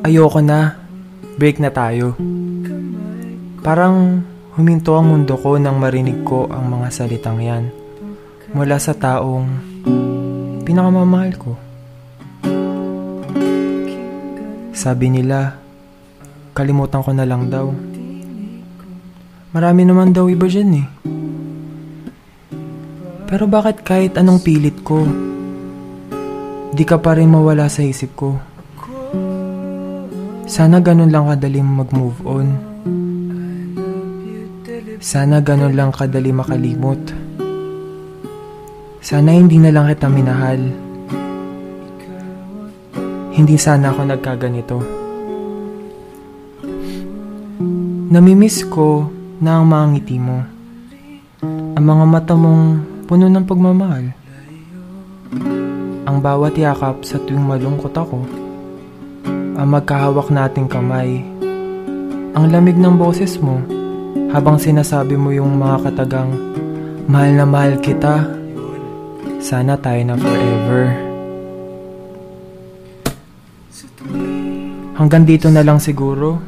Ayoko na. Break na tayo. Parang huminto ang mundo ko nang marinig ko ang mga salitang yan. Mula sa taong pinakamamahal ko. Sabi nila, kalimutan ko na lang daw. Marami naman daw iba dyan eh. Pero bakit kahit anong pilit ko, di ka pa rin mawala sa isip ko? Sana ganun lang kadali mag-move on. Sana ganun lang kadali makalimot. Sana hindi na lang kita minahal. Hindi sana ako nagkaganito. Namimiss ko na ang mga ngiti mo. Ang mga mata mong puno ng pagmamahal. Ang bawat yakap sa tuwing malungkot ako. Ang magkahawak nating kamay. Ang lamig ng boses mo habang sinasabi mo yung mga katagang mahal na mahal kita. Sana tayo na forever. Hanggang dito na lang siguro.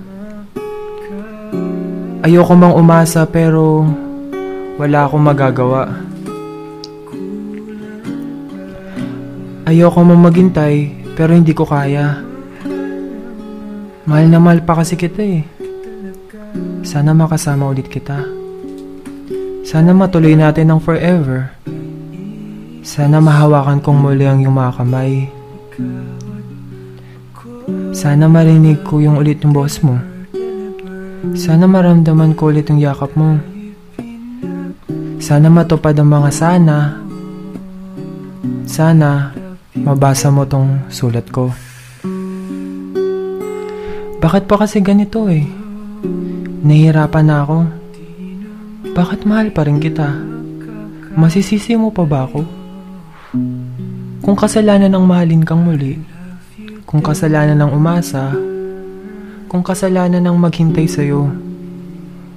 Ayoko mang umasa pero wala akong magagawa. Ayoko mang maghintay pero hindi ko kaya. Mahal na mahal pa kasi kita eh. Sana makasama ulit kita. Sana matuloy natin ang forever. Sana mahawakan kong muli ang iyong mga kamay. Sana marinig ko yung ulit yung boses mo. Sana maramdaman ko ulit yung yakap mo. Sana matupad ang mga sana. Sana mabasa mo tong sulat ko. Bakit pa kasi ganito eh? Nahihirapan na ako. Bakit mahal pa rin kita? Masisisi mo pa ba ako? Kung kasalanan ng mahalin kang muli, kung kasalanan ng umasa, kung kasalanan ng maghintay sa'yo,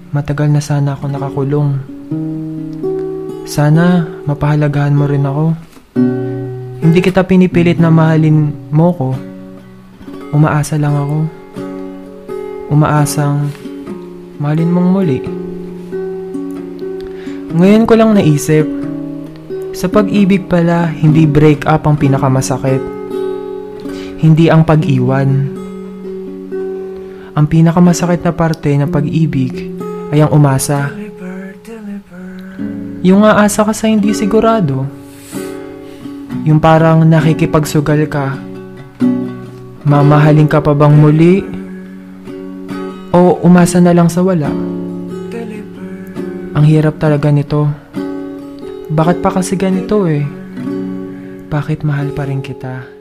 matagal na sana ako nakakulong. Sana mapahalagahan mo rin ako. Hindi kita pinipilit na mahalin mo ko. Umaasa lang ako. Umaasang mahalin mong muli. Ngayon ko lang naisip, sa pag-ibig pala, hindi break up ang pinakamasakit. Hindi ang pag-iwan. Ang pinakamasakit na parte ng pag-ibig ay ang umasa. Yung aasa ka sa hindi sigurado. Yung parang nakikipagsugal ka. Mamahalin ka pa bang muli? O umasa na lang sa wala? Ang hirap talaga nito. Bakit pa kasi ganito eh? Bakit mahal pa rin kita?